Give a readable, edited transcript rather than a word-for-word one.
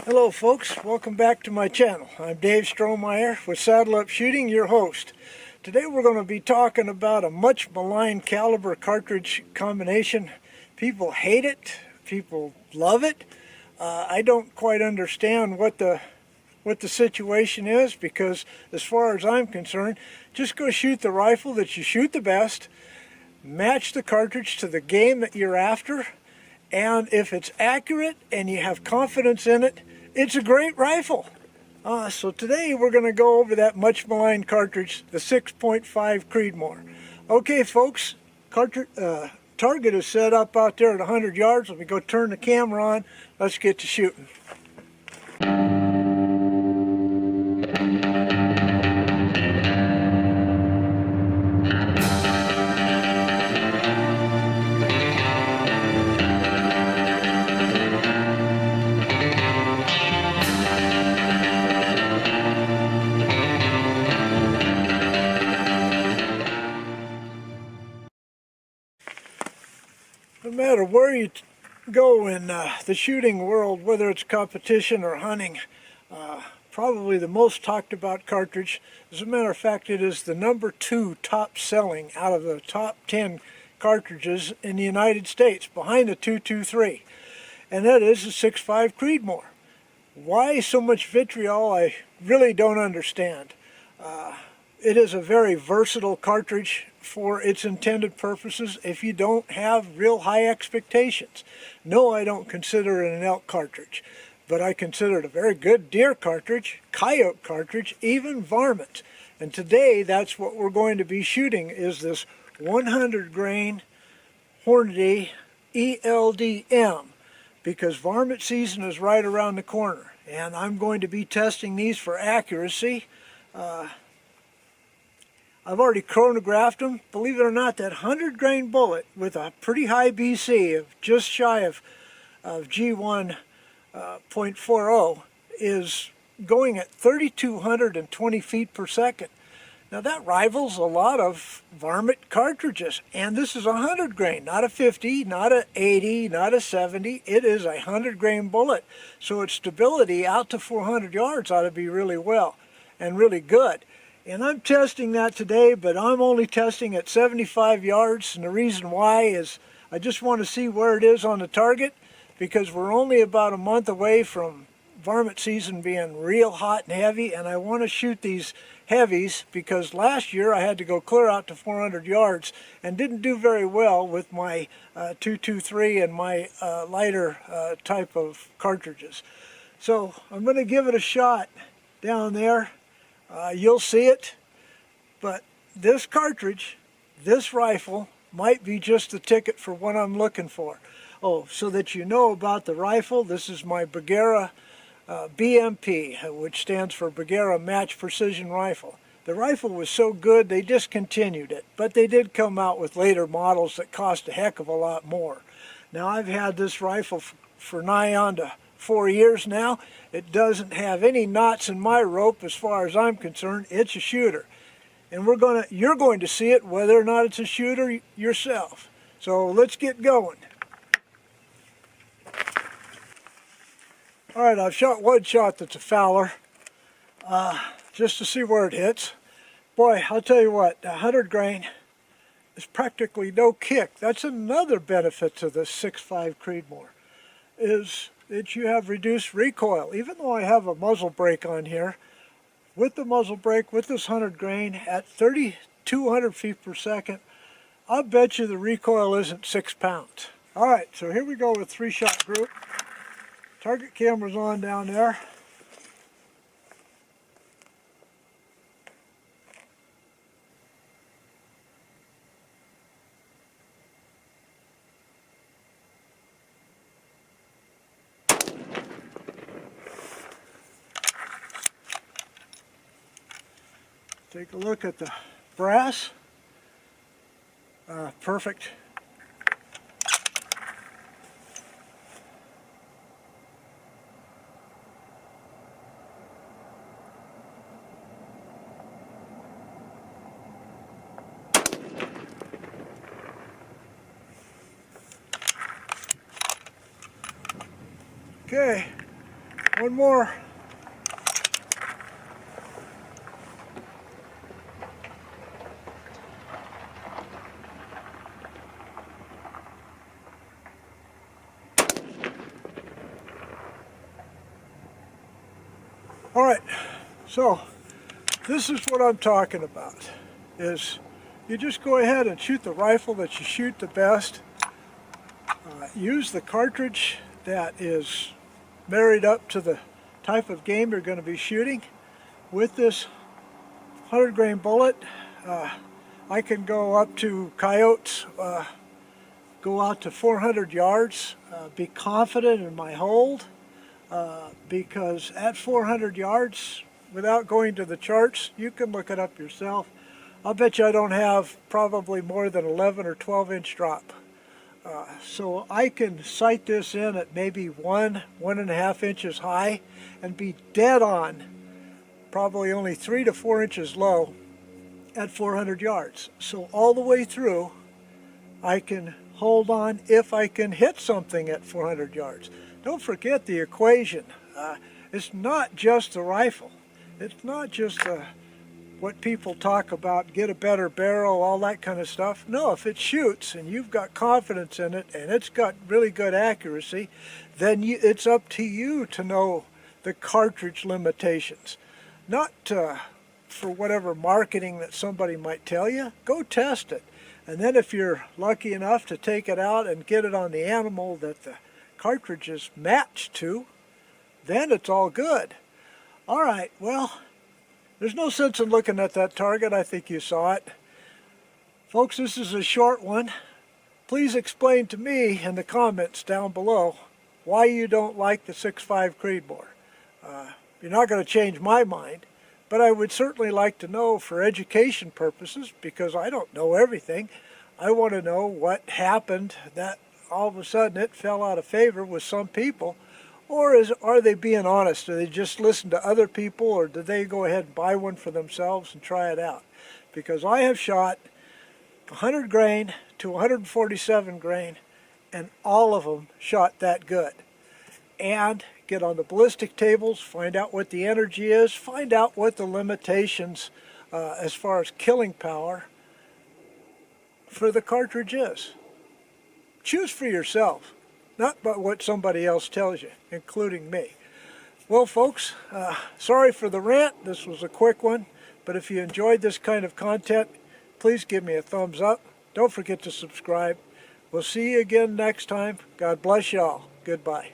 Hello folks, welcome back to my channel. I'm Dave Strohmeyer with Saddle Up Shooting, your host. Today we're going to be talking about a much maligned caliber cartridge combination. People hate it, people love it. I don't quite understand what the situation is, because as far as I'm concerned, just go shoot the rifle that you shoot the best, match the cartridge to the game that you're after, and if it's accurate and you have confidence in it, it's a great rifle. So today we're going to go over that much maligned cartridge, the 6.5 Creedmoor. Okay folks, target is set up out there at 100 yards. Let me go turn the camera on. Let's get to shooting. No matter where you go in the shooting world, whether it's competition or hunting, probably the most talked about cartridge, as a matter of fact, it is the #2 top selling out of the top 10 cartridges in the United States, behind the 223, and that is the 6.5 Creedmoor. Why so much vitriol, I really don't understand. It is a very versatile cartridge for its intended purposes if you don't have real high expectations. No, I don't consider it an elk cartridge, but I consider it a very good deer cartridge, coyote cartridge, even varmint. And today that's what we're going to be shooting, is this 100 grain Hornady ELDM, because varmint season is right around the corner, and I'm going to be testing these for accuracy. I've already chronographed them. Believe it or not, that 100 grain bullet with a pretty high BC of just shy of G1.40 is going at 3,220 feet per second. Now that rivals a lot of varmint cartridges, and this is a 100 grain, not a 50, not a 80, not a 70. It is a 100 grain bullet, so its stability out to 400 yards ought to be really well and really good. And I'm testing that today, but I'm only testing at 75 yards, and the reason why is I just want to see where it is on the target, because we're only about a month away from varmint season being real hot and heavy, and I want to shoot these heavies because last year I had to go clear out to 400 yards and didn't do very well with my 223 and my lighter type of cartridges. So I'm going to give it a shot down there. You'll see it, but this cartridge, this rifle, might be just the ticket for what I'm looking for. Oh, so that you know about the rifle, this is my Bergara BMP, which stands for Bergara Match Precision Rifle. The rifle was so good they discontinued it, but they did come out with later models that cost a heck of a lot more. Now I've had this rifle for nigh on to 4 years now. It doesn't have any knots in my rope as far as I'm concerned. It's a shooter, and you're going to see it whether or not it's a shooter yourself. So let's get going. All right, I've shot one shot that's a fouler, just to see where it hits. Boy, I'll tell you what, 100 grain is practically no kick. That's another benefit to the 6.5 Creedmoor, is that you have reduced recoil. Even though I have a muzzle brake on here, with the muzzle brake, with this 100 grain at 3,200 feet per second, I'll bet you the recoil isn't 6 pounds. All right, so here we go with 3-shot group. Target camera's on down there. Take a look at the brass. Perfect. Okay, One more. All right, so this is what I'm talking about, is you just go ahead and shoot the rifle that you shoot the best. Use the cartridge that is married up to the type of game you're going to be shooting. With this 100 grain bullet, I can go up to coyotes, go out to 400 yards, be confident in my hold. Because at 400 yards, without going to the charts, you can look it up yourself. I'll bet you I don't have probably more than 11 or 12 inch drop. So I can sight this in at maybe 1.5 inches high and be dead on, probably only 3 to 4 inches low at 400 yards. So all the way through, I can hold on if I can hit something at 400 yards. Don't forget the equation. It's not just the rifle. It's not just what people talk about, get a better barrel, all that kind of stuff. No, if it shoots and you've got confidence in it and it's got really good accuracy, then it's up to you to know the cartridge limitations. Not for whatever marketing that somebody might tell you. Go test it. And then if you're lucky enough to take it out and get it on the animal that the cartridge is matched to, then it's all good. All right, well, there's no sense in looking at that target. I think you saw it. Folks, this is a short one. Please explain to me in the comments down below why you don't like the 6.5 Creedmoor. You're not going to change my mind, but I would certainly like to know for education purposes, because I don't know everything. I want to know what happened that all of a sudden it fell out of favor with some people. Or are they being honest? Do they just listen to other people, or do they go ahead and buy one for themselves and try it out? Because I have shot 100 grain to 147 grain, and all of them shot that good. And get on the ballistic tables, find out what the energy is, find out what the limitations as far as killing power for the cartridge is. Choose for yourself. Not but what somebody else tells you, including me. Well, folks, sorry for the rant. This was a quick one, but if you enjoyed this kind of content, please give me a thumbs up. Don't forget to subscribe. We'll see you again next time. God bless y'all. Goodbye.